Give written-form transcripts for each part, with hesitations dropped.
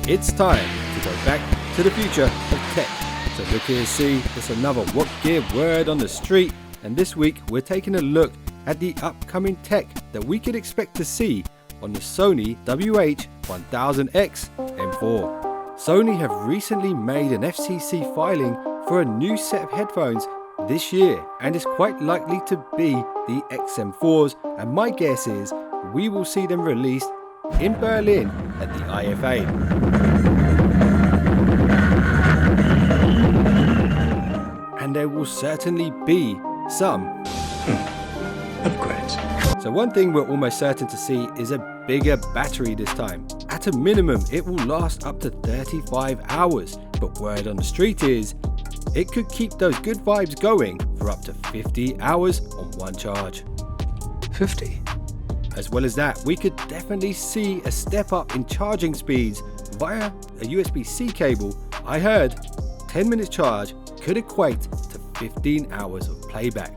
It's time to go back to the future of tech. So look here, see, it's another WhatGear word on the street, and this week we're taking a look at the upcoming tech that we could expect to see on the Sony WH-1000XM4. Sony have recently made an FCC filing for a new set of headphones this year, and it's quite likely to be the XM4s, and my guess is we will see them released in Berlin at the IFA. And there will certainly be some upgrades. So one thing we're almost certain to see is a bigger battery this time. At a minimum, it will last up to 35 hours, but word on the street is it could keep those good vibes going for up to 50 hours on one charge. 50? As well as that, we could definitely see a step up in charging speeds via a USB-C cable. I heard 10 minutes charge could equate to 15 hours of playback.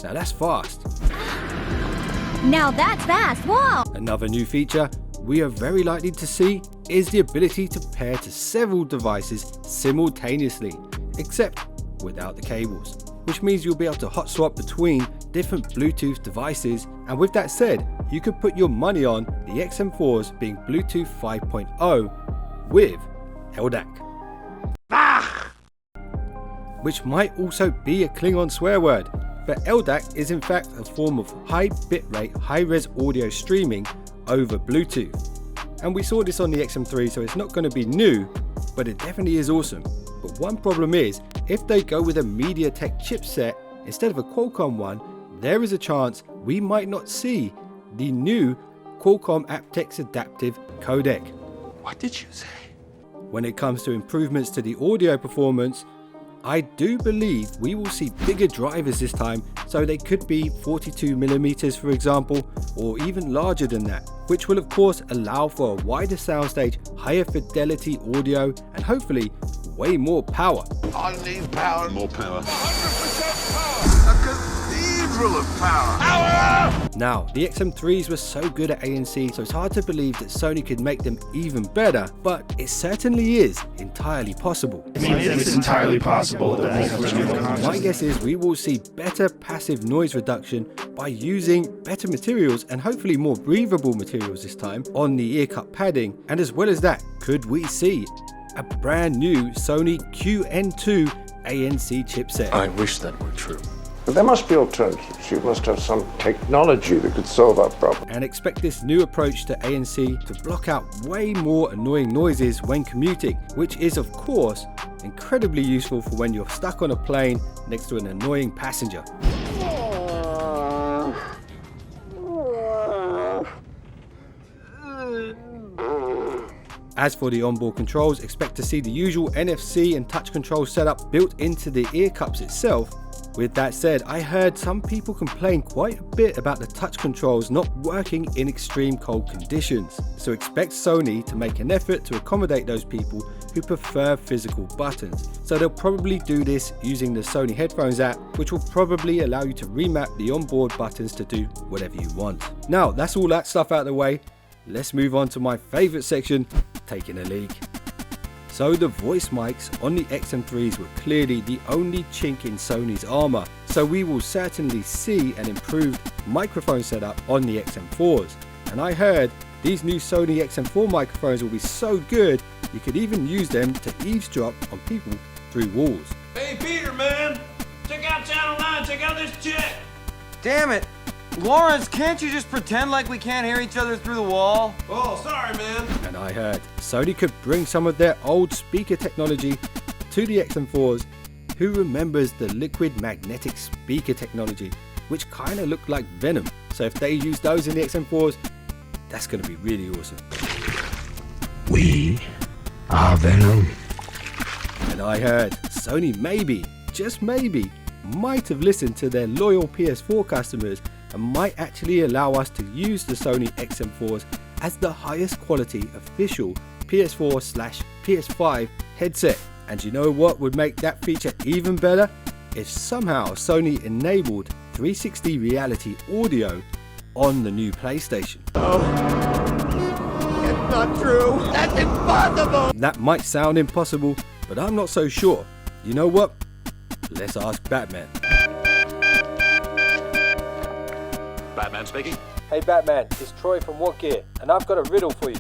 Now that's fast. Now that's fast, wow! Another new feature we are very likely to see is the ability to pair to several devices simultaneously, except without the cables, which means you'll be able to hot swap between different Bluetooth devices. And with that said, you could put your money on the XM4s being Bluetooth 5.0 with LDAC. Which might also be a Klingon swear word, but LDAC is in fact a form of high bitrate, high-res audio streaming over Bluetooth. And we saw this on the XM3, so it's not going to be new, but it definitely is awesome. But one problem is, if they go with a MediaTek chipset instead of a Qualcomm one, there is a chance we might not see the new Qualcomm APTX adaptive codec. What did you say? When it comes to improvements to the audio performance, I do believe we will see bigger drivers this time, so they could be 42mm for example, or even larger than that, which will of course allow for a wider soundstage, higher fidelity audio, and hopefully way more power. I need power. More power. 100% power. A cathedral of power. Power! Now, the XM3s were so good at ANC, so it's hard to believe that Sony could make them even better, but it certainly is entirely possible. It's entirely possible that My guess is we will see better passive noise reduction by using better materials and hopefully more breathable materials this time on the ear cup padding. And as well as that, could we see a brand new Sony QN2 ANC chipset? I wish that were true. But there must be alternatives. You must have some technology that could solve our problem. And expect this new approach to ANC to block out way more annoying noises when commuting, which is of course incredibly useful for when you're stuck on a plane next to an annoying passenger. As for the onboard controls, expect to see the usual NFC and touch control setup built into the ear cups itself. With that said, I heard some people complain quite a bit about the touch controls not working in extreme cold conditions. So expect Sony to make an effort to accommodate those people who prefer physical buttons. So they'll probably do this using the Sony Headphones app, which will probably allow you to remap the onboard buttons to do whatever you want. Now, that's all that stuff out of the way. Let's move on to my favorite section, taking a leak. So the voice mics on the XM3s were clearly the only chink in Sony's armor, so we will certainly see an improved microphone setup on the XM4s. And I heard these new Sony XM4 microphones will be so good you could even use them to eavesdrop on people through walls. Hey Peter, man! Check out Channel 9, check out this chick! Damn it! Lawrence, can't you just pretend like we can't hear each other through the wall? Oh, sorry, man. And I heard Sony could bring some of their old speaker technology to the XM4s. Who remembers the liquid magnetic speaker technology, which kind of looked like Venom? So if they use those in the XM4s, that's going to be really awesome. We are Venom. And I heard Sony maybe, just maybe, might have listened to their loyal PS4 customers and might actually allow us to use the Sony XM4s as the highest quality official PS4/PS5 headset. And you know what would make that feature even better? If somehow Sony enabled 360 reality audio on the new PlayStation. It's not true. That's impossible. impossible! That might sound impossible, but I'm not so sure. You know what? Let's ask Batman. Batman speaking. Hey Batman, it's Troy from WhatGear, and I've got a riddle for you.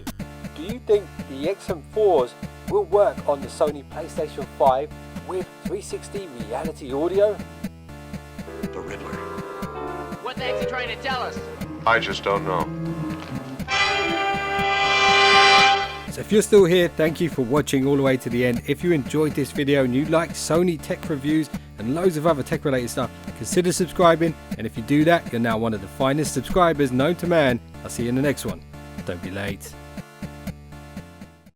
Do you think the XM4s will work on the Sony PlayStation 5 with 360 reality audio? The Riddler. What the heck's he trying to tell us? I just don't know. So if you're still here, thank you for watching all the way to the end. If you enjoyed this video and you like Sony tech reviews and loads of other tech related stuff, consider subscribing, and if you do that, you're now one of the finest subscribers known to man. I'll see you in the next one. Don't be late.